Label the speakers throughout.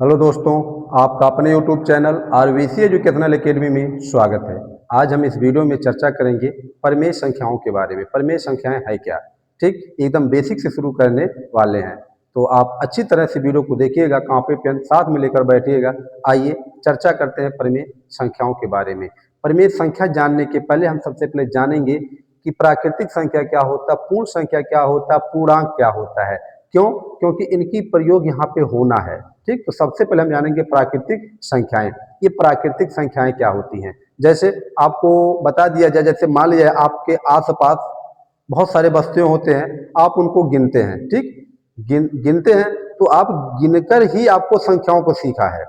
Speaker 1: Hello दोस्तों, आपका अपने YouTube channel RVC educational academy में स्वागत है। आज हम इस वीडियो में चर्चा करेंगे परमेय संख्याओं के बारे में। परमेय संख्याएं है क्या? ठीक, एकदम बेसिक से शुरू करने वाले हैं, तो आप अच्छी तरह से वीडियो को देखिएगा, कॉपी पेन साथ में लेकर बैठिएगा। आइए चर्चा करते हैं परमेय संख्याओं के बारे में। परमेय संख्या जानने के पहले हम सबसे पहले जानेंगे कि प्राकृतिक संख्या क्या होता है, पूर्ण संख्या क्या होता है, पूर्णांक क्या होता है। क्यों? क्योंकि इनकी प्रयोग यहाँ पे होना है। ठीक, तो सबसे पहले हम जानेंगे प्राकृतिक संख्याएं। ये प्राकृतिक संख्याएं क्या होती हैं? जैसे आपको बता दिया जाए, जैसे मान लीजिए आपके आसपास बहुत सारे वस्तुएं होते हैं, आप उनको गिनते हैं। ठीक, गिनते हैं तो आप गिनकर ही आपको संख्याओं को सीखा है।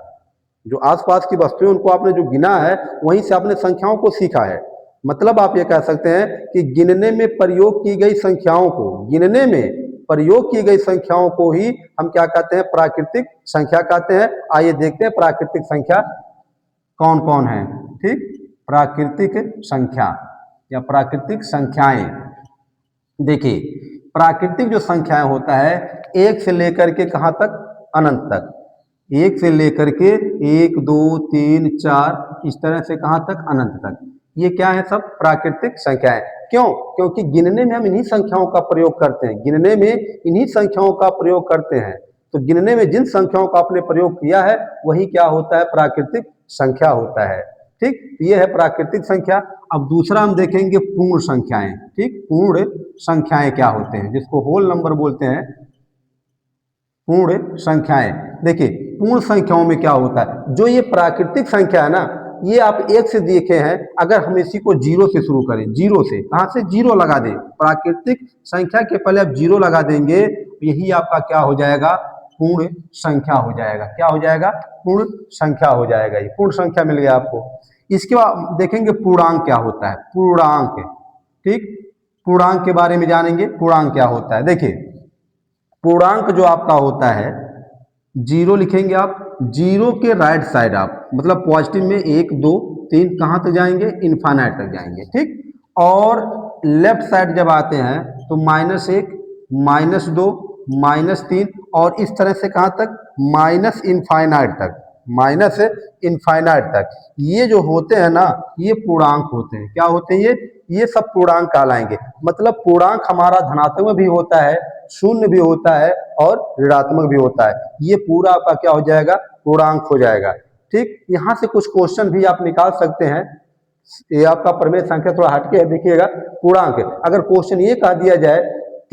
Speaker 1: जो आसपास की वस्तुएं उनको आपने जो गिना है, वहीं से आपने संख्याओं को सीखा है। मतलब आप ये कह सकते हैं कि गिनने में प्रयोग की गई संख्याओं को, गिनने में प्रयोग की गई संख्याओं को ही हम क्या कहते हैं? प्राकृतिक संख्या कहते हैं। आइए देखते हैं प्राकृतिक संख्या कौन कौन है। ठीक, प्राकृतिक संख्या या प्राकृतिक संख्याएं। देखिए, प्राकृतिक जो संख्याएं होता है, एक से लेकर के कहाँ तक? अनंत तक। एक से लेकर के एक, दो, तीन, चार, इस तरह से कहाँ तक? अनंत तक। ये क्या है? सब प्राकृतिक संख्याएं। क्यों? क्योंकि गिनने में हम इन्हीं संख्याओं का प्रयोग करते हैं। गिनने में इन्हीं संख्याओं का प्रयोग करते हैं। तो गिनने में जिन संख्याओं का आपने प्रयोग किया है, वही क्या होता है? प्राकृतिक संख्या होता है। ठीक, ये है प्राकृतिक संख्या। अब दूसरा हम देखेंगे पूर्ण संख्याएं। ठीक, पूर्ण संख्याएं क्या होते हैं, जिसको होल नंबर बोलते हैं, पूर्ण संख्याएं। देखिए, पूर्ण संख्याओं में क्या होता है? जो ये प्राकृतिक संख्या है ना, ये आप एक से देखे हैं, अगर हम इसी को जीरो से शुरू करें, जीरो से, कहां से? जीरो लगा दें, प्राकृतिक संख्या के पहले आप जीरो लगा देंगे, यही आपका क्या हो जाएगा? पूर्ण संख्या हो जाएगा। क्या हो जाएगा? पूर्ण संख्या हो जाएगा। ये पूर्ण संख्या मिल गया आपको। इसके बाद देखेंगे पूर्णांक क्या होता है। पूर्णांक। ठीक, पूर्णांक के बारे में जानेंगे। पूर्णांक क्या होता है? देखिए, पूर्णांक जो आपका होता है, जीरो लिखेंगे आप, जीरो के राइट साइड आप, मतलब पॉजिटिव में एक, दो, तीन, कहाँ तक जाएंगे? इनफाइनाइट तक जाएंगे। ठीक, और लेफ्ट साइड जब आते हैं तो माइनस एक, माइनस दो, माइनस तीन, और इस तरह से कहाँ तक? माइनस इनफाइनाइट तक। माइनस इनफाइनाइट तक। ये जो होते हैं ना, ये पूर्णांक होते हैं। क्या होते हैं ये सब पूर्णांक कहलाएंगे। मतलब पूर्णांक हमारा धनात्मक भी होता है, शून्य भी होता है, और ऋणात्मक भी होता है। ये पूरा आपका क्या हो जाएगा? पूर्णांक हो जाएगा। ठीक, यहाँ से कुछ क्वेश्चन भी आप निकाल सकते हैं। ये आपका प्रमेय संख्या थोड़ा हटके है, देखिएगा। पूर्णांक, अगर क्वेश्चन ये कह दिया जाए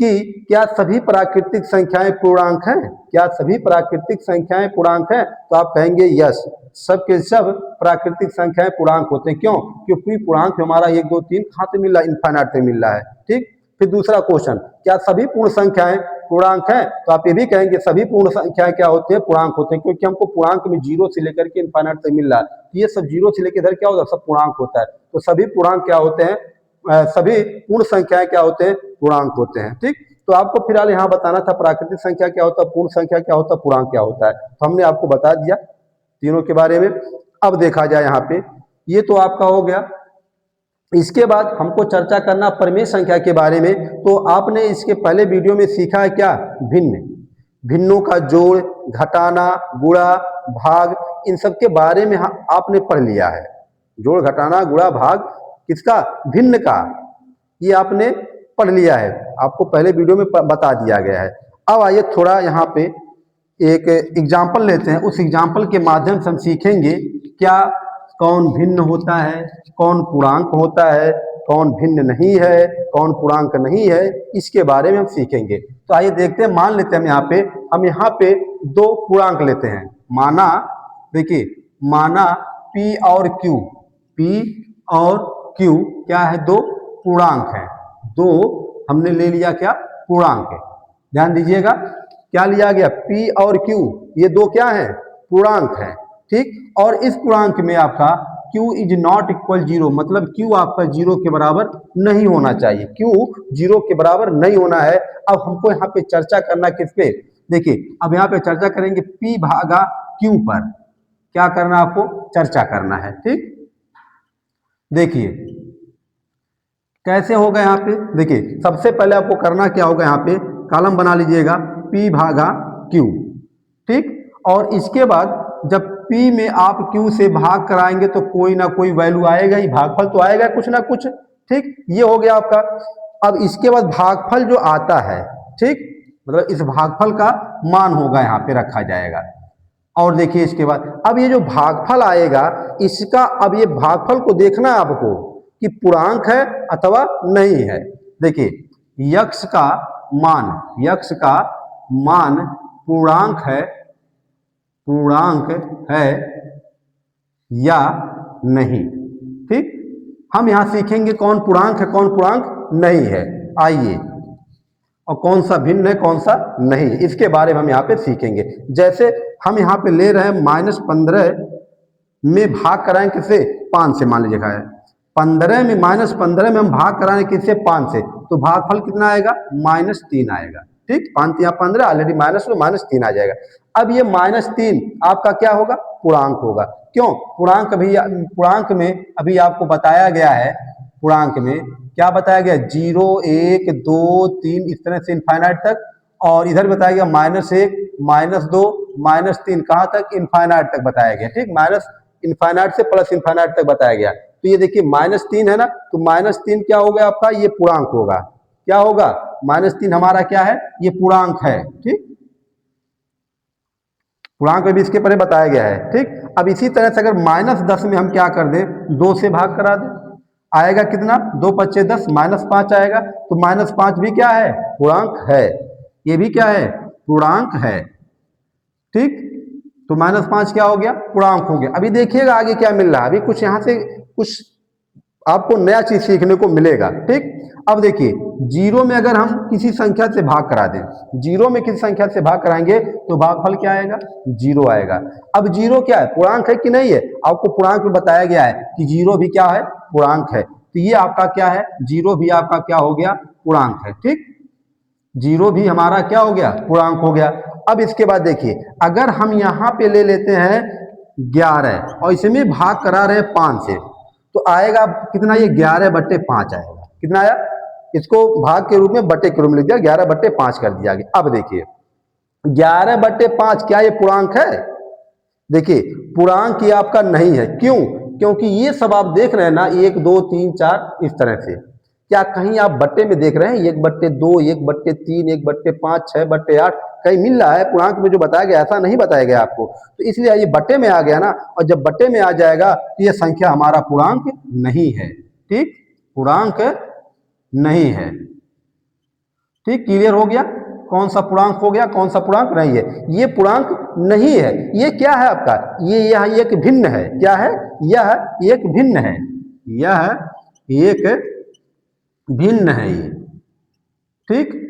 Speaker 1: कि क्या सभी प्राकृतिक संख्याएं पूर्णांक हैं? क्या सभी प्राकृतिक संख्याएं पूर्णांक हैं? तो आप कहेंगे यस, सब के सब प्राकृतिक संख्याएं पूर्णांक होते हैं। क्यों? क्योंकि पूर्णांक हमारा एक, दो, तीन कहाँ से मिल रहा है? इनफाइनाइट से मिल रहा है। ठीक, फिर दूसरा क्वेश्चन, क्या सभी पूर्ण संख्याएं पूर्णांक हैं? तो आप ये भी कहेंगे सभी पूर्ण संख्याएं क्या होते हैं? पूर्णांक होते हैं, क्योंकि हमको पूर्णांक में जीरो से लेकर के इनफाइनाइट तक मिल रहा है। ये सब जीरो से लेकर इधर क्या होता है? सब पूर्णांक होता है। तो सभी पूर्णांक क्या होते हैं? सभी पूर्ण संख्याएं क्या होते हैं? पूर्णांक होते हैं। ठीक, तो आपको फिलहाल यहाँ बताना था प्राकृतिक संख्या क्या होता है, पूर्ण संख्या क्या होता है, पूर्णांक क्या होता है। तो हमने आपको बता दिया तीनों के बारे में। अब देखा जाए यहाँ पे, ये तो आपका हो गया। इसके बाद हमको चर्चा करना परमेय संख्या के बारे में। तो आपने इसके पहले वीडियो में सीखा है क्या? भिन्न। भिन्नों का जोड़, घटाना, गुणा, भाग, इन सब के बारे में आपने पढ़ लिया है। जोड़, घटाना, गुणा, भाग किसका? भिन्न का। ये आपने पढ़ लिया है, आपको पहले वीडियो में बता दिया गया है। अब आइए थोड़ा यहाँ पे एक एग्जाम्पल लेते हैं। उस एग्जाम्पल के माध्यम से हम सीखेंगे क्या कौन भिन्न होता है, कौन पूर्णांक होता है, कौन भिन्न नहीं है, कौन पूर्णांक नहीं है, इसके बारे में हम सीखेंगे। तो आइए देखते हैं। मान लेते हैं हम यहाँ पे दो पूर्णांक लेते हैं। माना, देखिए, माना P और Q, P और Q क्या है? दो पूर्णांक है। दो हमने ले लिया क्या? पूर्णांक है। ध्यान दीजिएगा, क्या लिया गया? P और Q, ये दो क्या है? पूर्णांक है। ठीक, और इस पूर्णांक में आपका Q is not equal zero, मतलब Q आपका जीरो के बराबर नहीं होना चाहिए। Q जीरो के बराबर नहीं होना है। अब हमको यहाँ पे चर्चा करना किस पे? देखिए, अब यहाँ पे चर्चा करेंगे P भागा Q पर। क्या करना आपको? चर्चा करना है। ठीक, देखिए कैसे होगा यहाँ पे। देखिए, सबसे पहले आपको करना क्या होगा, यहाँ पे कॉलम बना लीजिएगा P भागा Q। ठीक, और इसके बाद जब P में आप Q से भाग कराएंगे तो कोई ना कोई वैल्यू आएगा ही, भागफल तो आएगा कुछ ना कुछ। ठीक, ये हो गया आपका। अब इसके बाद भागफल जो आता है, ठीक, मतलब इस भागफल का मान होगा यहाँ पे रखा जाएगा। और देखिए इसके बाद अब ये जो भागफल आएगा इसका, अब ये भागफल को देखना है आपको कि पूर्णांक है अथवा नहीं है। देखिए यक्ष का मान पूर्णांक है या नहीं। ठीक, हम यहां सीखेंगे कौन पूर्णांक है कौन पूर्णांक नहीं है। आइए, और कौन सा भिन्न है कौन सा नहीं, इसके बारे में हम यहाँ पे सीखेंगे। जैसे हम यहाँ पे ले रहे हैं -15 में भाग कराएं किससे, 5 से। मान लीजिए है 15 में -15 में हम भाग कराएं किससे, 5 से, तो भागफल कितना आएगा, -3 आएगा। ठीक, 5 या 15 ऑलरेडी माइनस में -3 आ जाएगा। अब ये -3 आपका क्या होगा, पूर्णांक होगा। क्यों, पूर्णांक में अभी आपको बताया गया है, पूर्णांक में क्या बताया गया, 0, 1, 2, 3 इस तरह से इनफाइनाइट तक, और इधर बताया गया -1, -2, -3 कहाँ तक, इनफाइनाइट तक बताया गया। ठीक, माइनस इनफाइनाइट से प्लस इनफाइनाइट तक बताया गया। तो ये देखिए -3 है ना, तो -3 क्या हो गया आपका, ये पूर्णांक होगा। क्या होगा, -3 हमारा क्या है, ये पूर्णांक है। ठीक, पूर्णांक में भी इसके पहले बताया गया है। ठीक, अब इसी तरह से अगर -10 में हम क्या कर दें, 2 से भाग करा दें, आएगा कितना, 2 पच्चे 10, -5 आएगा। तो -5 भी क्या है, पूर्णांक है। ये भी क्या है, पूर्णांक है। ठीक, तो -5 क्या हो गया, पूर्णांक हो गया। अभी देखिएगा आगे क्या मिल रहा है, अभी कुछ यहाँ से कुछ आपको नया चीज सीखने को मिलेगा। ठीक, अब देखिए 0 में अगर हम किसी संख्या से भाग करा दें, 0 में किसी संख्या से भाग कराएंगे तो भागफल क्या आएगा, 0 आएगा। अब 0 क्या है, पूर्णांक है कि नहीं है, आपको पूर्णांक में बताया गया है कि 0 भी क्या है, पूर्णांक है। तो ये आपका क्या है, 0 भी आपका क्या हो गया, पूर्णांक है। ठीक, 0 भी हमारा क्या हो गया, पूर्णांक हो गया। अब इसके बाद देखिए अगर हम यहाँ पे ले लेते हैं 11 और इसमें भाग करा रहे हैं 5 से, तो आएगा कितना, ये 11/5 आएगा। कितना आया, इसको भाग के रूप में बट्टे के रूप में लिख दिया, 11/5 कर दिया गया। अब देखिए 11/5 क्या ये पूर्णांक है, देखिए पूर्णांक ये आपका नहीं है। क्यों, क्योंकि ये सब आप देख रहे हैं ना, 1, 2, 3, 4 इस तरह से, क्या कहीं आप बट्टे में देख रहे हैं 1/2, 1/3, 1/5, 6/8, कहीं मिल रहा है पूर्णांक में जो बताया गया, ऐसा नहीं बताया गया आपको। तो इसलिए ये बट्टे में आ गया ना, और जब बट्टे में आ जाएगा तो ये संख्या हमारा पूर्णांक नहीं है। ठीक, पूर्णांक नहीं है। ठीक, क्लियर हो गया, कौन सा पूर्णांक हो गया कौन सा पूर्णांक नहीं है, ये पूर्णांक नहीं है। ये क्या है आपका, ये यह एक भिन्न है। क्या है, यह एक भिन्न है, यह एक भिन्न है ये। ठीक,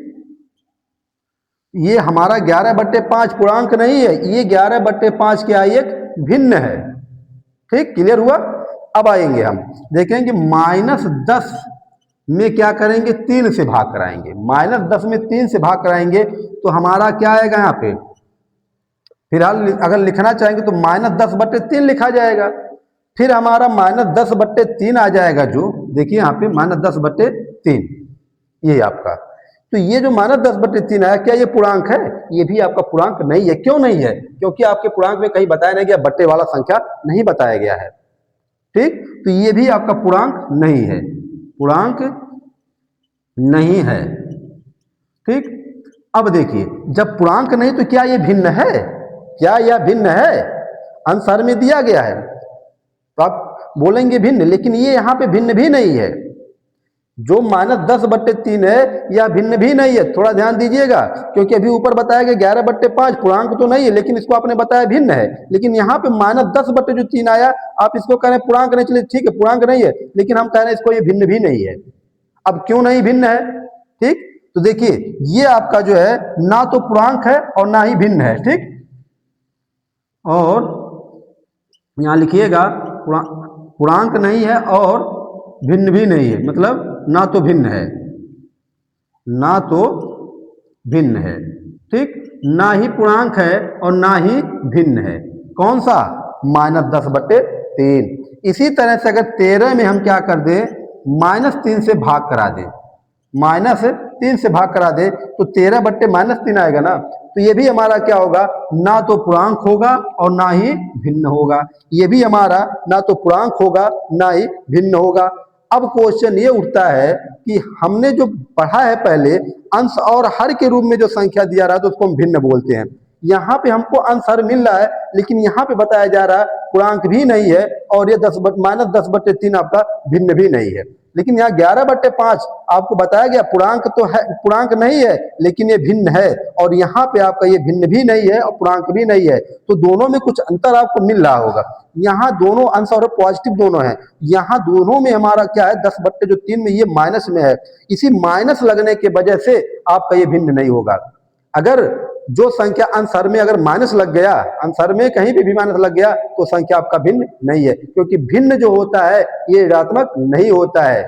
Speaker 1: ये हमारा 11/5 पूर्णांक नहीं है, ये 11/5 क्या एक भिन्न है। ठीक, क्लियर हुआ। अब आएंगे हम देखेंगे -10 में क्या करेंगे, 3 से भाग कराएंगे। -10 में 3 से भाग कराएंगे तो हमारा क्या आएगा, यहाँ पे फिलहाल अगर लिखना चाहेंगे तो -10/3 लिखा जाएगा। फिर हमारा -10/3 आ जाएगा, जो देखिए यहाँ पे -10/3 ये आपका। तो ये जो -10/3 आया, क्या ये पूर्णांक है, ये भी आपका पूर्णांक नहीं है। क्यों नहीं है, क्योंकि आपके पूर्णांक में कहीं बताया नहीं गया, बट्टे वाला संख्या नहीं बताया गया है। ठीक, तो ये भी आपका पूर्णांक नहीं है, पूर्णांक नहीं है। ठीक, अब देखिए जब पूर्णांक नहीं तो क्या ये भिन्न है, क्या यह भिन्न है, आंसर में दिया गया है तो आप बोलेंगे भिन्न, लेकिन ये यहाँ पे भिन्न भी नहीं है। जो -10/3 है यह भिन्न भी नहीं है, थोड़ा ध्यान दीजिएगा, क्योंकि अभी ऊपर बताया गया 11/5 पूर्णांक तो नहीं है, लेकिन इसको आपने बताया भिन्न है। लेकिन यहाँ पे -10/3 आया, आप इसको कह रहे हैं पूर्णांक नहीं, चलिए ठीक है पूर्णांक नहीं है, लेकिन हम कह रहे हैं इसको ये भिन्न भी नहीं है। अब क्यों नहीं भिन्न है, ठीक, तो देखिए ये आपका जो है ना तो पूर्णांक है और ना ही भिन्न है। ठीक, और यहाँ लिखिएगा पूर्णांक नहीं है और भिन्न भी नहीं है, मतलब ना तो भिन्न है, ना तो भिन्न है। ठीक, ना ही पूर्णांक है और ना ही भिन्न है। कौन सा, -10/3। इसी तरह से अगर 13 में हम क्या कर दें, -3 से भाग करा दें, -3 से भाग करा दे तो 13/-3 आएगा ना। तो ये भी हमारा क्या होगा, ना तो पूर्णांक होगा और ना ही भिन्न होगा। ये भी हमारा ना तो पूर्णांक होगा ना ही भिन्न होगा। अब क्वेश्चन ये उठता है कि हमने जो पढ़ा है पहले, अंश और हर के रूप में जो संख्या दिया रहा है तो उसको हम भिन्न बोलते हैं। यहाँ पे हमको अंश हर मिल रहा है, लेकिन यहाँ पे बताया जा रहा है पूर्णांक भी नहीं है और ये -10/3 आपका भिन्न भी नहीं है। लेकिन यहाँ 11/5 आपको बताया गया पूर्णांक तो है, पूर्णांक नहीं है, लेकिन ये भिन्न है। और यहाँ पे आपका ये भिन्न भी नहीं है और पूर्णांक भी नहीं है, तो दोनों में कुछ अंतर आपको मिल रहा होगा। यहाँ दोनों अंश और पॉजिटिव दोनों है, यहाँ दोनों में हमारा क्या है, 10/3 में ये माइनस में है। इसी माइनस लगने की वजह से आपका ये भिन्न नहीं होगा। अगर जो संख्या अंश में अगर माइनस लग गया, अंश में कहीं भी माइनस लग गया, तो संख्या आपका भिन्न नहीं है, क्योंकि भिन्न जो होता है ये ऋणात्मक नहीं होता है।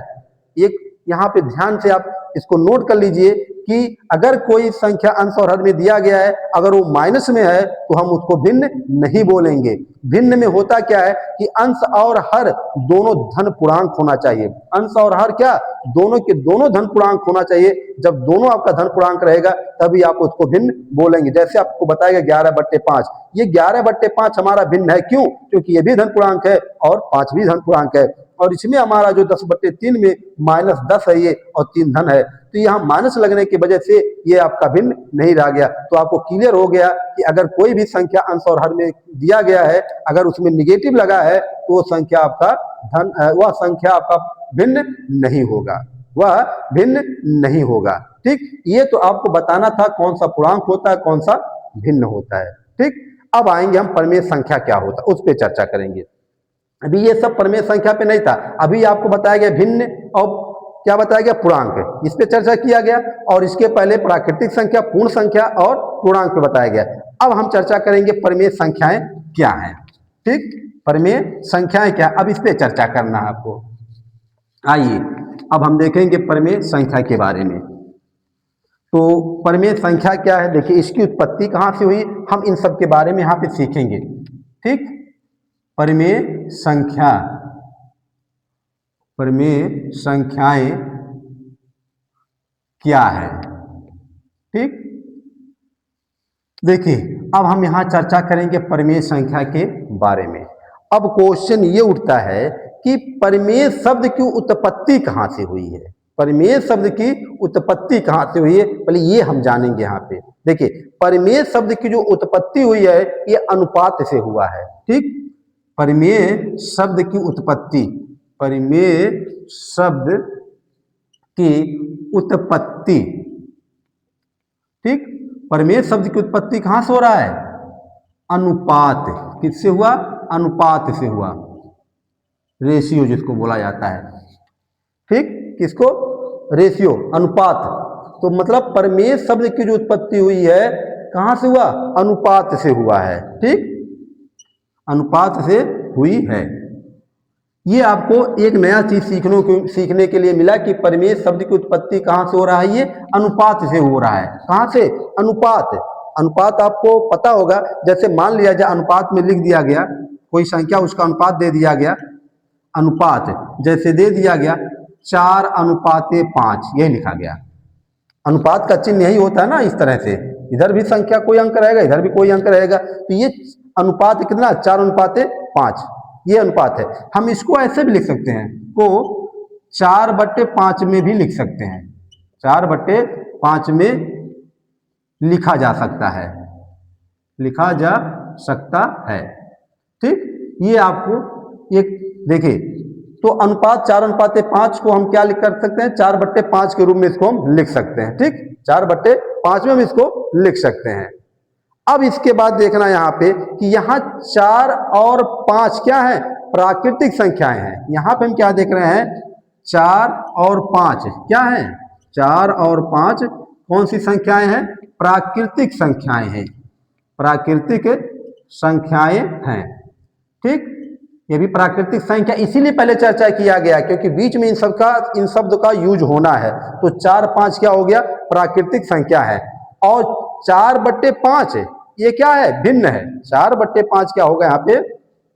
Speaker 1: एक यहाँ पे ध्यान से आप इसको नोट कर लीजिए कि अगर कोई संख्या अंश और हर में दिया गया है, अगर वो माइनस में है तो हम उसको भिन्न नहीं बोलेंगे। भिन्न में होता क्या है कि अंश और हर दोनों धन पूर्णांक होना चाहिए। अंश और हर क्या, दोनों के दोनों धन पूर्णांक होना चाहिए। जब दोनों आपका धन पूर्णांक रहेगा तभी आप उसको भिन्न बोलेंगे। जैसे आपको बताया 11/5, ये 11/5 हमारा भिन्न है। क्यों? क्योंकि ये भी धन पूर्णांक है और 5 भी धन पूर्णांक है, और इसमें हमारा जो 10/3 में -10 है ये और 3 धन है, तो यहाँ माइनस लगने की वजह से ये आपका भिन्न नहीं रह गया। तो आपको क्लियर हो गया कि अगर कोई भी संख्या अंश और हर में दिया गया है, अगर उसमें निगेटिव लगा है तो वो संख्या आपका वह संख्या आपका भिन्न नहीं होगा, वह भिन्न नहीं होगा। ठीक, ये तो आपको बताना था कौन सा पूर्णांक होता है, कौन सा भिन्न होता है। ठीक, अब आएंगे हम परिमेय संख्या क्या होता है, उस पर चर्चा करेंगे। अभी ये सब परिमेय संख्या पे नहीं था, अभी आपको बताया गया भिन्न और क्या बताया गया, पूर्णांक, इस पे चर्चा किया गया। और इसके पहले प्राकृतिक संख्या, पूर्ण संख्या और पूर्णांक पे बताया गया। अब हम चर्चा करेंगे परिमेय संख्याएं क्या हैं। ठीक, परिमेय संख्याएं क्या, अब इस पे चर्चा करना है आपको। आइए अब हम देखेंगे परिमेय संख्या के बारे में। तो परिमेय संख्या क्या है, देखिए इसकी उत्पत्ति कहाँ से हुई, हम इन सब के बारे में यहाँ पे सीखेंगे। ठीक, परिमेय संख्या, परिमेय संख्याएं क्या है। ठीक, देखिए अब हम यहां चर्चा करेंगे परिमेय संख्या के बारे में। अब क्वेश्चन ये उठता है कि परिमेय शब्द की उत्पत्ति कहां से हुई है। परिमेय शब्द की उत्पत्ति कहां से हुई है, पहले ये हम जानेंगे। यहाँ पे देखिए परिमेय शब्द की जो उत्पत्ति हुई है ये अनुपात से हुआ है। ठीक, परिमेय शब्द की उत्पत्ति, परिमेय शब्द की उत्पत्ति, ठीक, परिमेय शब्द की उत्पत्ति कहां से हो रहा है, अनुपात। किससे हुआ, अनुपात से हुआ, रेशियो जिसको बोला जाता है। ठीक, किसको, रेशियो, अनुपात। तो मतलब परिमेय शब्द की जो उत्पत्ति हुई है कहां से हुआ, अनुपात से हुआ है। ठीक, अनुपात से हुई है। ये आपको एक नया चीज सीखने के लिए मिला कि परिमेय शब्द की उत्पत्ति कहां से हो रहा है, ये अनुपात से हो रहा है। कहां से, अनुपात। अनुपात आपको पता होगा, जैसे मान लिया जाए अनुपात में लिख दिया गया कोई संख्या, उसका अनुपात दे दिया गया, अनुपात जैसे दे दिया गया 4:5, यही लिखा गया। अनुपात का चिन्ह यही होता है ना, इस तरह से इधर भी संख्या कोई अंक रहेगा, इधर भी कोई अंक रहेगा, तो ये अनुपात कितना, 4:5, ये अनुपात है। हम इसको ऐसे भी लिख सकते हैं, को 4/5 में भी लिख सकते हैं, 4/5 में लिखा जा सकता है, लिखा जा सकता है। ठीक, ये आपको एक देखिए, तो अनुपात 4:5 को हम क्या लिख कर सकते हैं, 4/5 के रूप में इसको हम लिख सकते हैं। ठीक, 4/5 में हम इसको लिख सकते हैं। अब इसके बाद देखना यहाँ पे कि यहाँ 4 और 5 क्या है, प्राकृतिक संख्याएं हैं। यहाँ पे हम क्या देख रहे हैं, 4 और 5 क्या है, 4 और 5 कौन सी संख्याएं हैं, प्राकृतिक संख्याएं हैं, प्राकृतिक संख्याएं हैं। ठीक, ये भी प्राकृतिक संख्या इसीलिए पहले चर्चा किया गया क्योंकि बीच में इन शब्द का यूज होना है। तो 4, 5 क्या हो गया, प्राकृतिक संख्या है। और 4/5 ये क्या है, भिन्न है। 4/5 क्या होगा यहाँ पे,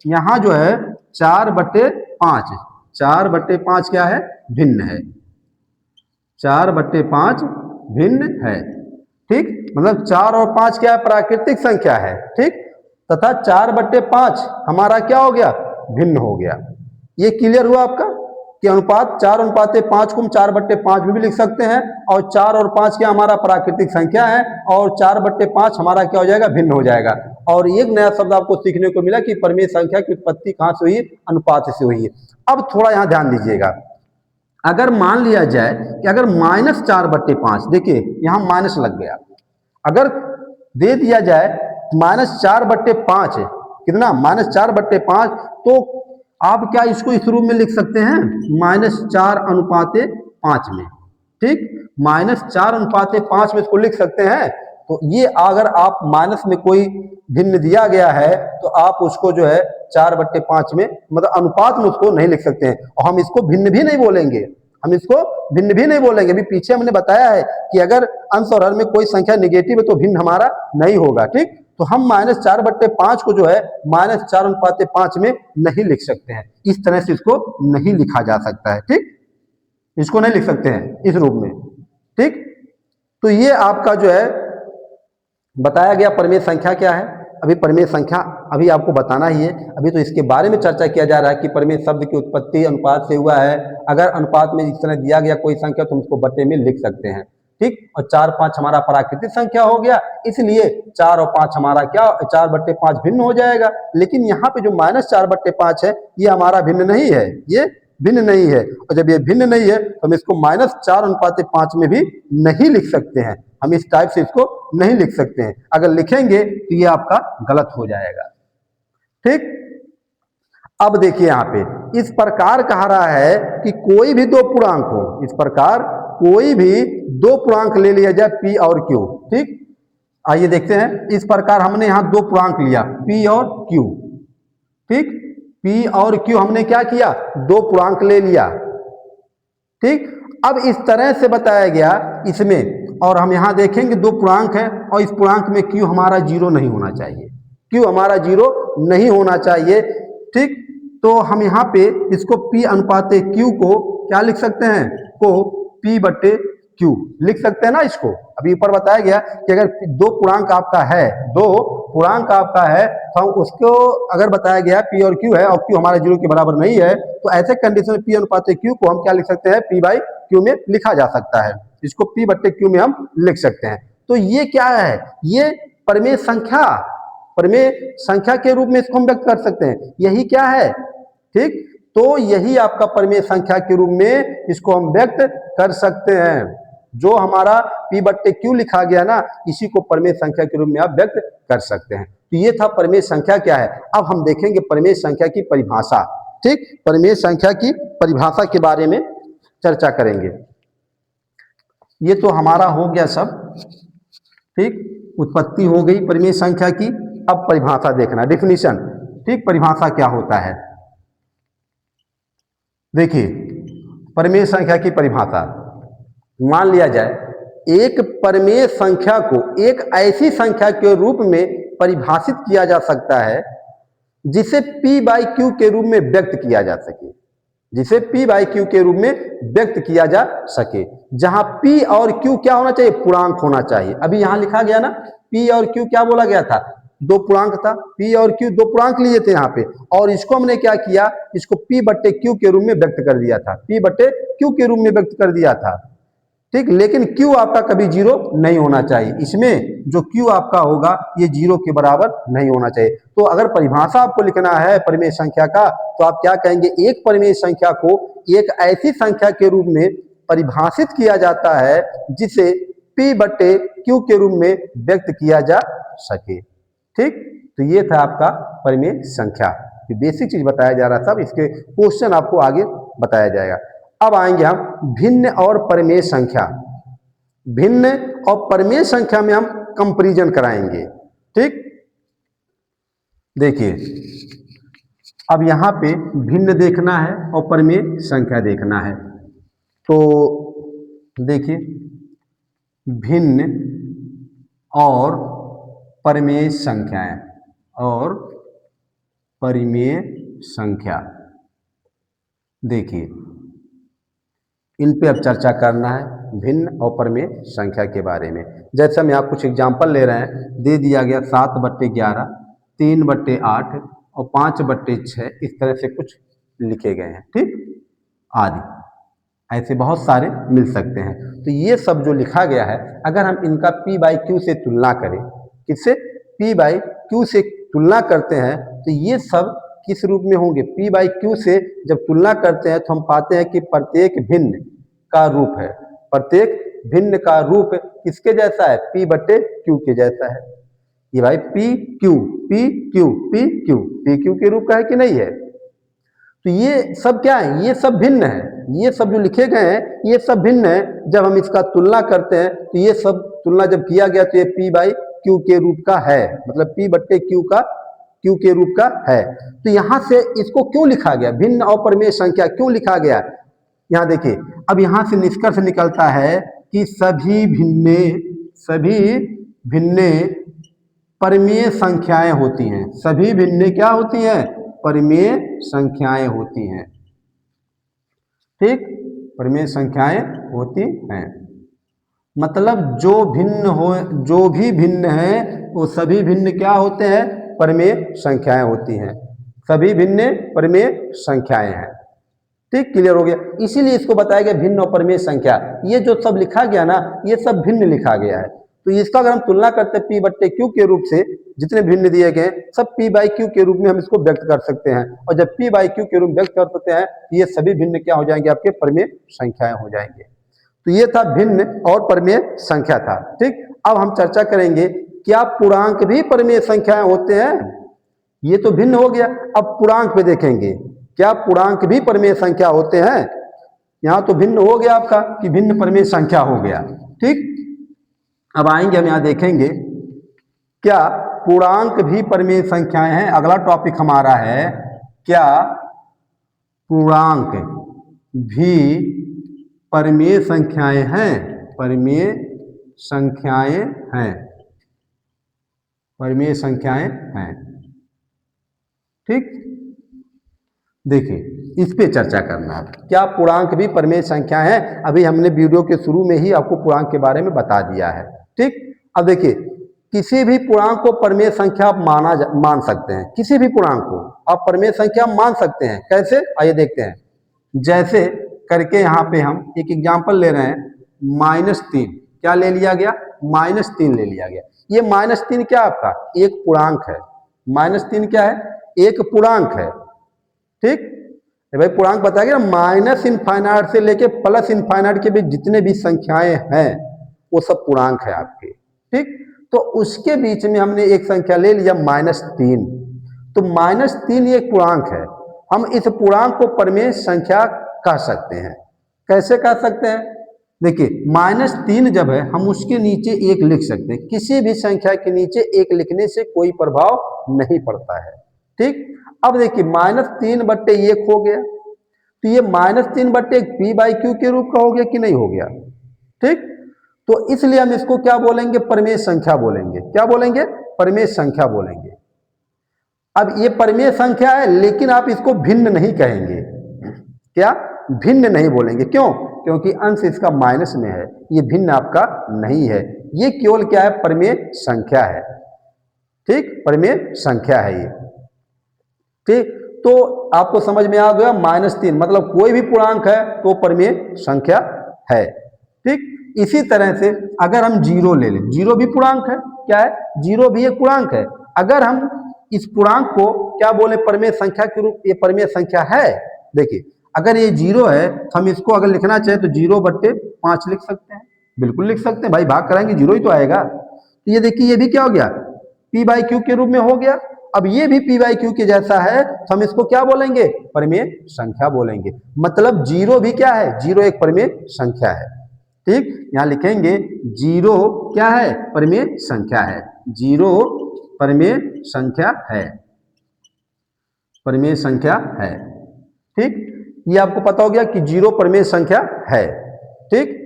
Speaker 1: यहाँ जो है 4/5, 4/5 क्या है, भिन्न है, 4/5 भिन्न है। ठीक, मतलब 4 और 5 क्या है, प्राकृतिक संख्या है। ठीक, तथा 4/5 हमारा क्या हो गया, भिन्न हो गया। ये क्लियर हुआ आपका कि अनुपात 4:5 को हम 4/5 में भी लिख सकते हैं, और 4 और 5 क्या हमारा प्राकृतिक संख्या है, और 4/5 हमारा क्या हो जाएगा, भिन्न हो जाएगा। और एक नया शब्द आपको सीखने को मिला कि परिमेय संख्या की उत्पत्ति कहां से हुई, अनुपात से हुई है। अब थोड़ा यहां ध्यान दीजिएगा, अगर मान लिया जाए कि अगर -4/5, देखिए यहां माइनस लग गया, अगर दे दिया जाए -4/5, कितना, -4/5, तो आप क्या इसको इस रूप में लिख सकते हैं, -4:5 में। ठीक, -4:5 में इसको लिख सकते हैं। तो ये अगर आप माइनस में कोई भिन्न दिया गया है तो आप उसको जो है 4/5 में, मतलब अनुपात में उसको नहीं लिख सकते हैं, और हम इसको भिन्न भी नहीं बोलेंगे, हम इसको भिन्न भी नहीं बोलेंगे। अभी पीछे हमने बताया है कि अगर अंश और हर में कोई संख्या निगेटिव है तो भिन्न हमारा नहीं होगा। ठीक, तो हम -4/5 को जो है -4:5 में नहीं लिख सकते हैं, इस तरह से इसको नहीं लिखा जा सकता है। ठीक, इसको नहीं लिख सकते हैं इस रूप में। ठीक, तो ये आपका जो है बताया गया परिमेय संख्या क्या है। अभी परिमेय संख्या अभी आपको बताना ही है, अभी तो इसके बारे में चर्चा किया जा रहा है कि परिमेय शब्द की उत्पत्ति अनुपात से हुआ है। अगर अनुपात में इस तरह दिया गया कोई संख्या तो हम उसको बट्टे में लिख सकते हैं। ठीक, और 4, 5 हमारा प्राकृतिक संख्या हो गया, इसलिए 4 और 5 हमारा क्या, 4/5 भिन्न हो जाएगा। लेकिन यहाँ पे जो -4/5 है ये हमारा भिन्न नहीं है, ये भिन्न नहीं है, और जब ये भिन्न नहीं है तो हम इसको -4:5 में भी नहीं लिख सकते हैं, हम इस टाइप से इसको नहीं लिख सकते हैं। अगर लिखेंगे तो ये आपका गलत हो जाएगा। ठीक, अब देखिए यहाँ पे इस प्रकार कहा रहा है कि कोई भी दो पूर्णांक हो, इस प्रकार कोई भी दो पूर्णांक ले लिया जाए P और Q। ठीक, आइए देखते हैं, इस प्रकार हमने यहाँ दो पूर्णांक लिया P और Q। ठीक, P और Q हमने क्या किया, दो पूर्णांक ले लिया। ठीक, अब इस तरह से बताया गया इसमें, और हम यहाँ देखेंगे दो पूर्णांक है और इस पूर्णांक में Q हमारा 0 नहीं होना चाहिए, Q हमारा 0 नहीं होना चाहिए। ठीक, तो हम यहाँ पे इसको P/Q को क्या लिख सकते हैं, को P/Q लिख सकते हैं ना इसको। अभी ऊपर बताया गया कि अगर दो पूर्णांक आपका है, दो पूर्णांक आपका है, तो उसको अगर बताया गया P और Q है और Q हमारा 0 के बराबर नहीं है, तो ऐसे कंडीशन में P/Q को हम क्या लिख सकते हैं, P/Q में लिखा जा सकता है, इसको P/Q में हम लिख सकते हैं। तो ये क्या है, ये परिमेय संख्या, परिमेय संख्या के रूप में इसको हम व्यक्त कर सकते हैं, यही क्या है। ठीक, तो यही आपका परिमेय संख्या के रूप में इसको हम व्यक्त कर सकते हैं। जो हमारा P/Q लिखा गया ना, इसी को परिमेय संख्या के रूप में आप व्यक्त कर सकते हैं। तो ये था परिमेय संख्या क्या है। अब हम देखेंगे परिमेय संख्या की परिभाषा। ठीक, परिमेय संख्या की परिभाषा के बारे में चर्चा करेंगे। ये तो हमारा हो गया सब। ठीक, उत्पत्ति हो गई परिमेय संख्या की। अब परिभाषा देखना, डेफिनेशन। ठीक, परिभाषा क्या होता है, देखिए परिमेय संख्या की परिभाषा, मान लिया जाए एक परिमेय संख्या को एक ऐसी संख्या के रूप में परिभाषित किया जा सकता है जिसे P/Q के रूप में व्यक्त किया जा सके, जिसे P/Q के रूप में व्यक्त किया जा सके, जहां P और Q क्या होना चाहिए, पूर्णांक होना चाहिए। अभी यहां लिखा गया ना, P और Q क्या बोला गया था, दो पूर्णांक था, P और Q दो पूर्णांक लिए थे यहाँ पे, और इसको हमने क्या किया, इसको P/Q के रूप में व्यक्त कर दिया था, P/Q के रूप में व्यक्त कर दिया था। ठीक, लेकिन Q आपका कभी 0 नहीं होना चाहिए, इसमें जो Q आपका होगा ये 0 के बराबर नहीं होना चाहिए। तो अगर परिभाषा आपको लिखना है परिमेय संख्या का, तो आप क्या कहेंगे, एक परिमेय संख्या को एक ऐसी संख्या के रूप में परिभाषित किया जाता है जिसे P/Q के रूप में व्यक्त किया जा सके। ठीक, तो ये था आपका परिमेय संख्या, बेसिक चीज बताया जा रहा था, इसके क्वेश्चन आपको आगे बताया जाएगा। अब आएंगे हम भिन्न और परिमेय संख्या। भिन्न और परिमेय संख्या में हम कंपैरिजन कराएंगे। ठीक, देखिए अब यहां पे भिन्न देखना है और परिमेय संख्या देखना है। तो देखिए भिन्न और परिमेय संख्याएं और परिमेय संख्या, देखिए इन पे अब चर्चा करना है भिन्न और प्रमेय संख्या के बारे में। जैसे हम यहाँ कुछ एग्जाम्पल ले रहे हैं, दे दिया गया 7/11, 3/8 और 5/6, इस तरह से कुछ लिखे गए हैं, ठीक, आदि ऐसे बहुत सारे मिल सकते हैं। तो ये सब जो लिखा गया है, अगर हम इनका P/Q से तुलना करें, किससे, P/Q से तुलना करते हैं, तो ये सब किस रूप में होंगे, P/Q से जब तुलना करते हैं तो हम पाते हैं कि प्रत्येक भिन्न का रूप है, प्रत्येक भिन्न का रूप किसके जैसा है, P/Q के जैसा है। ये भाई PQ के रूप का है कि नहीं है। तो ये सब क्या है, ये सब भिन्न है, ये सब जो लिखे गए हैं ये सब भिन्न है। जब हम इसका तुलना करते हैं तो ये सब तुलना जब किया गया तो ये P/Q के रूप का है, मतलब P/Q का Q के रूप का है। तो यहाँ से इसको क्यों लिखा गया, भिन्न और प्रमेय संख्या क्यों लिखा गया, यहाँ देखिए। अब यहाँ से निष्कर्ष निकलता है कि सभी भिन्न प्रमेय संख्याएं होती हैं, सभी भिन्न क्या होती हैं, प्रमेय संख्याएं होती हैं, ठीक, प्रमेय संख्याएं होती हैं। मतलब जो भी भिन्न है वो सभी भिन्न क्या होते हैं, प्रमेय संख्याएं होती हैं, सभी भिन्न प्रमेय संख्याएं हैं, ठीक, क्लियर हो गया। इसीलिए इसको बताया गया भिन्न और प्रमेय संख्या। ये जो सब लिखा गया ना, ये सब भिन्न लिखा गया है। तो इसका अगर हम तुलना करते हैं P/Q के रूप से, जितने भिन्न दिए गए सब P/Q के रूप में हम इसको व्यक्त कर सकते हैं। और जब P/Q के रूप में व्यक्त कर सकते हैं तो ये सभी भिन्न क्या हो जाएंगे, आपके प्रमेय संख्याएं हो जाएंगे। तो ये था भिन्न और प्रमेय संख्या था, ठीक। अब हम चर्चा करेंगे क्या पूर्णांक भी प्रमेय संख्याएं होते हैं। ये तो भिन्न हो गया, अब पूर्णांक पे देखेंगे, क्या पूर्णांक भी प्रमेय संख्या होते हैं। यहाँ तो भिन्न हो गया आपका कि भिन्न प्रमेय संख्या हो गया, ठीक। अब आएंगे हम यहाँ देखेंगे क्या पूर्णांक भी प्रमेय संख्याएं हैं। अगला टॉपिक हमारा है क्या पूर्णांक भी प्रमेय संख्याएं हैं, प्रमेय संख्याएं हैं, प्रमेय संख्याएं हैं, ठीक। देखिए इस पे चर्चा करना है, क्या पूर्णांक भी प्रमेय संख्या है। अभी हमने वीडियो के शुरू में ही आपको पूर्णांक के बारे में बता दिया है, ठीक। अब देखिए किसी भी पूर्णांक को प्रमेय संख्या आप मान सकते हैं, किसी भी पूर्णांक को आप प्रमेय संख्या मान सकते हैं। कैसे, आइए देखते हैं। जैसे करके यहाँ पे हम एक एग्जांपल ले रहे हैं, -3, क्या ले लिया गया, -3 ले लिया गया। ये -3 क्या आपका एक पूर्णांक है, -3 क्या है, एक पूर्णांक है, ठीक। भाई पूर्णांक बताया गया -∞ से लेके +∞ के बीच जितने भी संख्याएं हैं वो सब पूर्णांक है आपके, ठीक। तो उसके बीच में हमने एक संख्या ले लिया -3, तो -3 एक पूर्णांक है। हम इस पूर्णांक को प्रमेय संख्या कह सकते हैं। कैसे कह सकते हैं, देखिए -3 जब है हम उसके नीचे 1 लिख सकते हैं। किसी भी संख्या के नीचे 1 लिखने से कोई प्रभाव नहीं पड़ता है, ठीक। अब देखिए -3/1 हो गया, तो ये -3/1 P/Q के रूप का हो गया कि नहीं हो गया, ठीक। तो इसलिए हम इसको क्या बोलेंगे, प्रमेय संख्या बोलेंगे। क्या बोलेंगे, प्रमेय संख्या बोलेंगे। अब ये प्रमेय संख्या है लेकिन आप इसको भिन्न नहीं कहेंगे, क्या भिन्न नहीं बोलेंगे, क्यों, क्योंकि अंश इसका माइनस में है, ये भिन्न आपका नहीं है, ये केवल क्या है, प्रमेय संख्या है, ठीक, प्रमेय संख्या है ये, ठीक। तो आपको समझ में आ गया -3 मतलब कोई भी पूर्णांक है तो प्रमेय संख्या है, ठीक। इसी तरह से अगर हम 0 ले लें, 0 भी पूर्णांक है, क्या है, 0 भी एक पूर्णांक है। अगर हम इस पूर्णांक को क्या बोले, प्रमेय संख्या के रूप, ये प्रमेय संख्या है। देखिए अगर ये 0 है तो हम इसको अगर लिखना चाहे तो 0/5 लिख सकते हैं, बिल्कुल लिख सकते हैं भाई, भाग कराएंगे 0 ही तो आएगा। तो ये देखिए ये भी क्या हो गया, P/Q के रूप में हो गया। अब ये भी P/Q के जैसा है तो हम इसको क्या बोलेंगे, प्रमेय संख्या बोलेंगे। मतलब 0 भी क्या है, 0 एक प्रमेय संख्या है, ठीक। यहाँ लिखेंगे 0 क्या है, प्रमेय संख्या है, 0 प्रमेय संख्या है, प्रमेय संख्या है, ठीक। ये आपको पता हो गया कि 0 प्रमेय संख्या है, ठीक।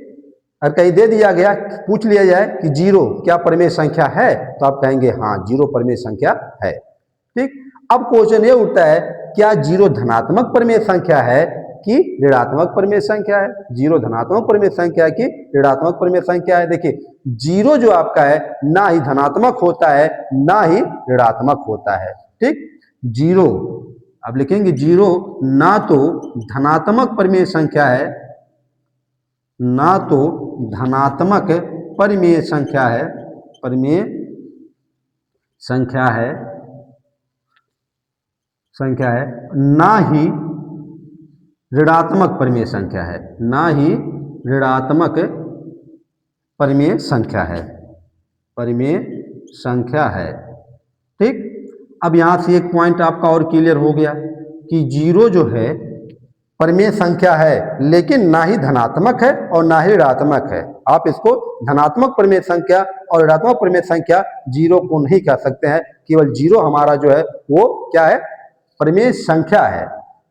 Speaker 1: और कहीं दे दिया गया, पूछ लिया जाए कि 0 क्या प्रमेय संख्या है, तो आप कहेंगे हाँ 0 प्रमेय संख्या है, ठीक। अब क्वेश्चन ये उठता है क्या 0 धनात्मक प्रमेय संख्या है कि ऋणात्मक परिमेय संख्या है, जीरो धनात्मक परिमेय संख्या है कि ऋणात्मक परिमेय संख्या है। देखिए जीरो जो आपका है ना ही धनात्मक होता है ना ही ऋणात्मक होता है। ठीक, जीरो अब लिखेंगे जीरो ना तो धनात्मक परिमेय संख्या है, ना तो धनात्मक परिमेय संख्या है, परिमेय संख्या है, ना ही ऋणात्मक परिमेय संख्या है, ना ही ऋणात्मक परिमेय संख्या है, परिमेय संख्या है। ठीक, अब यहां से एक पॉइंट आपका और क्लियर हो गया कि जीरो जो है परिमेय संख्या है लेकिन ना ही धनात्मक है और ना ही ऋणात्मक है। आप इसको धनात्मक परिमेय संख्या और ऋणात्मक परिमेय संख्या जीरो को नहीं कह सकते हैं, केवल जीरो हमारा जो है वो क्या है, परिमेय संख्या है।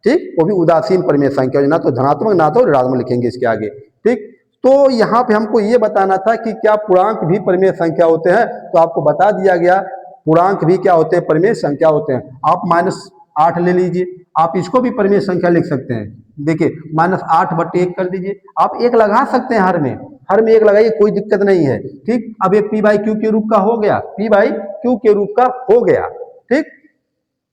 Speaker 1: ठीक, वो भी उदासीन परिमेय संख्या, ना तो धनात्मक ना तो ऋणात्मक लिखेंगे इसके आगे। ठीक, तो यहाँ पे हमको ये बताना था कि क्या पूर्णांक भी परिमेय संख्या होते हैं, तो आपको बता दिया गया पूर्णांक भी क्या होते हैं, परिमेय संख्या होते हैं। आप -8 ले लीजिए, आप इसको भी परिमेय संख्या लिख सकते हैं। देखिए -8/1 कर दीजिए, आप एक लगा सकते हैं, हर में एक लगाइए, कोई दिक्कत नहीं है। ठीक, अब ये p/q के रूप का हो गया, p/q के रूप का हो गया। ठीक,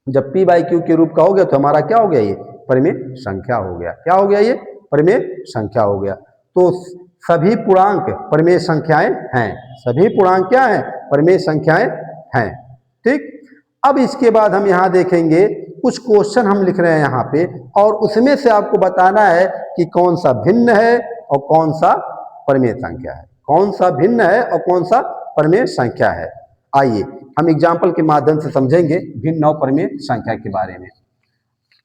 Speaker 1: जब p/q के रूप का हो गया तो हमारा क्या हो गया, ये परिमेय संख्या हो गया। क्या हो गया, ये परिमेय संख्या हो गया। तो सभी पूर्णांक परिमेय संख्याएं हैं, सभी पूर्णांक क्या हैं, परिमेय संख्याएं हैं। ठीक, अब इसके बाद हम यहाँ देखेंगे कुछ क्वेश्चन हम लिख रहे हैं यहाँ पे, और उसमें से आपको बताना है कि कौन सा भिन्न है और कौन सा परिमेय संख्या है, कौन सा भिन्न है और कौन सा परिमेय संख्या है। आइए हम एग्जाम्पल के माध्यम से समझेंगे भिन्न और परिमेय संख्या के बारे में।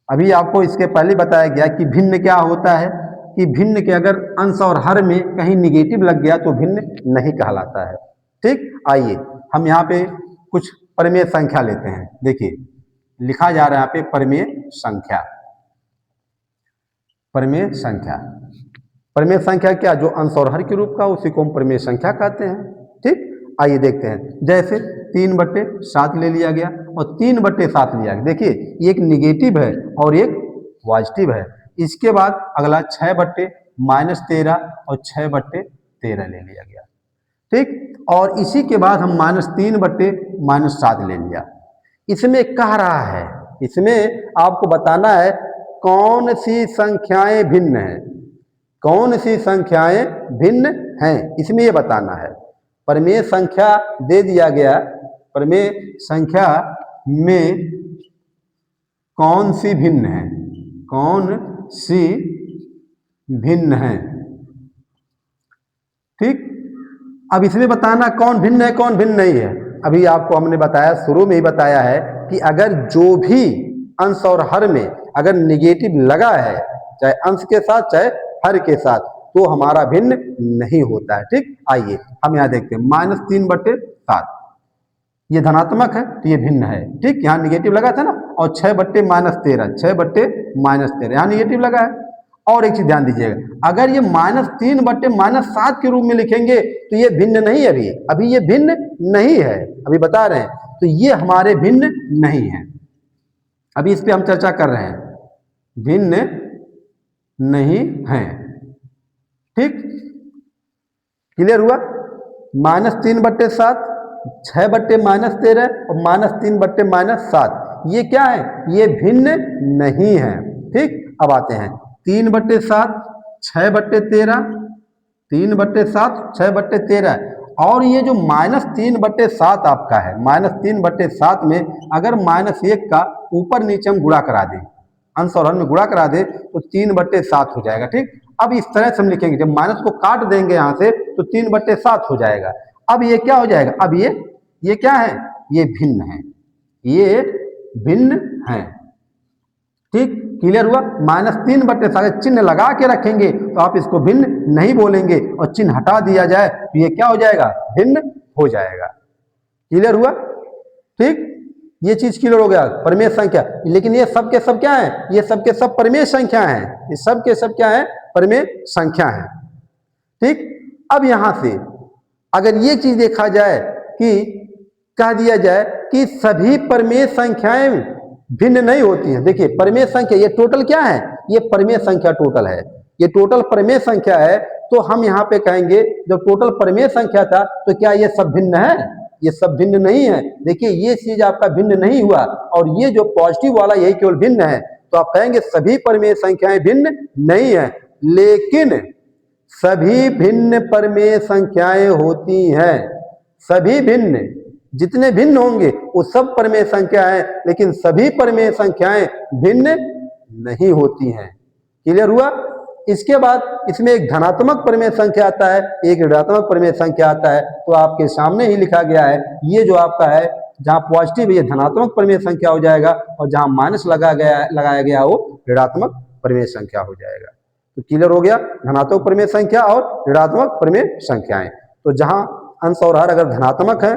Speaker 1: अभी आपको इसके पहले बताया गया कि भिन्न क्या होता है, कि भिन्न के अगर अंश और हर में कहीं निगेटिव लग गया तो भिन्न नहीं कहलाता है। ठीक, आइए हम यहाँ पे कुछ परिमेय संख्या लेते हैं। देखिए लिखा जा रहा है यहाँ पे परिमेय संख्या, परिमेय संख्या, परिमेय संख्या क्या, जो अंश और हर के रूप का उसी को हम परिमेय संख्या कहते हैं। ठीक, आइए देखते हैं। जैसे 3/7 ले लिया गया और 3/7 लिया गया। देखिए एक निगेटिव है और एक पॉजिटिव है। इसके बाद अगला 6/-13 और 6/13 ले लिया गया। ठीक, और इसी के बाद हम -3/-7 ले लिया। इसमें कह रहा है, इसमें आपको बताना है कौन सी संख्याएं भिन्न हैं, कौन सी संख्याएं भिन्न हैं, इसमें ये बताना है। परिमेय संख्या दे दिया गया, परिमेय संख्या में कौन सी भिन्न है, कौन सी भिन्न है। ठीक, अब इसमें बताना कौन भिन्न है कौन भिन्न नहीं है। अभी आपको हमने बताया, शुरू में ही बताया है कि अगर जो भी अंश और हर में अगर निगेटिव लगा है, चाहे अंश के साथ चाहे हर के साथ, तो हमारा भिन्न नहीं होता है। ठीक, आइए हम यहाँ देखते हैं -3/7 ये धनात्मक है तो ये भिन्न है। ठीक, यहाँ निगेटिव लगा था ना, और 6/-13, 6/-13 यहाँ निगेटिव लगा है। और एक चीज ध्यान दीजिएगा, अगर ये -3/-7 के रूप में लिखेंगे तो ये भिन्न नहीं है, अभी ये भिन्न नहीं है, अभी बता रहे हैं, तो ये हमारे भिन्न नहीं है। अभी इस पे हम चर्चा कर रहे हैं, भिन्न नहीं है। ठीक, क्लियर हुआ। -3/7, 6/-13 और -3/-7 ये क्या है, ये भिन्न नहीं है। ठीक, अब आते हैं 3/7, 6/13, 3/7, 6/13, और ये जो -3/7 आपका है, -3/7 में अगर -1 का ऊपर नीचे हम गुणा करा दें, अंश और हर में गुणा करा दे तो 3/7 हो जाएगा। ठीक, अब इस तरह से हम लिखेंगे, जब माइनस को काट देंगे यहाँ से तो 3/7 हो जाएगा। अब ये क्या हो जाएगा, अब ये क्या है, ये भिन्न है, ये भिन्न है। ठीक, क्लियर हुआ। -3/7 चिन्ह लगा के रखेंगे तो आप इसको भिन्न नहीं बोलेंगे, और चिन्ह हटा दिया जाए तो ये क्या हो जाएगा, भिन्न हो जाएगा। क्लियर हुआ। ठीक, ये चीज क्लियर हो गया, परिमेय संख्या। लेकिन ये सब के सब क्या है, ये सब के सब परिमेय संख्या हैं, ये सब के सब क्या है, परिमेय संख्या है। ठीक, अब यहां से अगर ये चीज देखा जाए कि कह दिया जाए कि सभी परिमेय संख्याएं भिन्न नहीं होती हैं। देखिए परिमेय संख्या ये टोटल क्या है, ये परिमेय संख्या टोटल है, ये टोटल परिमेय संख्या है। तो हम यहाँ पे कहेंगे जब टोटल परिमेय संख्या था तो क्या ये सब भिन्न है? ये सब भिन्न नहीं है। देखिए ये चीज आपका भिन्न नहीं हुआ और ये जो पॉजिटिव वाला यही केवल भिन्न है। तो आप कहेंगे सभी परिमेय संख्याएं भिन्न नहीं है, लेकिन सभी भिन्न परिमेय संख्याएं होती हैं। सभी भिन्न, जितने भिन्न होंगे वो सब परिमेय संख्या है, लेकिन सभी परिमेय संख्याएं भिन्न नहीं होती हैं। क्लियर हुआ? इसके बाद इसमें एक धनात्मक परिमेय संख्या आता है, एक ऋणात्मक परिमेय संख्या आता है। तो आपके सामने ही लिखा गया है, ये जो आपका है जहां पॉजिटिव ये धनात्मक परिमेय संख्या हो जाएगा और जहां माइनस लगाया गया वो ऋणात्मक परिमेय संख्या हो जाएगा। तो क्लियर हो गया? धनात्मक परिमेय संख्या और ऋणात्मक परिमेय संख्याएं। तो जहां अंश और हर अगर धनात्मक है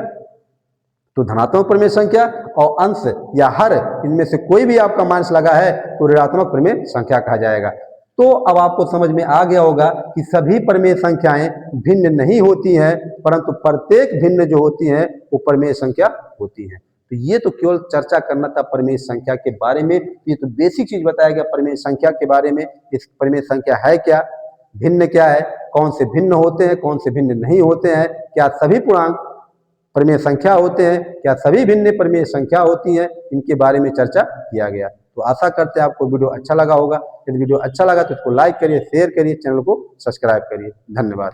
Speaker 1: तो धनात्मक परिमेय संख्या, और अंश या हर इनमें से कोई भी आपका माइनस लगा है तो ऋणात्मक परिमेय संख्या कहा जाएगा। तो अब आपको समझ में आ गया होगा कि सभी परिमेय संख्याएं भिन्न नहीं होती हैं, परंतु प्रत्येक भिन्न जो होती हैं वो परिमेय संख्या होती हैं। तो ये तो केवल चर्चा करना था परिमेय संख्या के बारे में। ये तो बेसिक चीज बताया गया परिमेय संख्या के बारे में। इस परिमेय संख्या है क्या, भिन्न क्या है, कौन से भिन्न होते हैं, कौन से भिन्न नहीं होते हैं, क्या सभी पूर्णांक परिमेय संख्या होते हैं, क्या सभी भिन्न परिमेय संख्या होती हैं, इनके बारे में चर्चा किया गया। तो आशा करते हैं आपको वीडियो अच्छा लगा होगा। यदि वीडियो अच्छा लगा तो इसको लाइक करिए, शेयर करिए, चैनल को सब्सक्राइब करिए। धन्यवाद।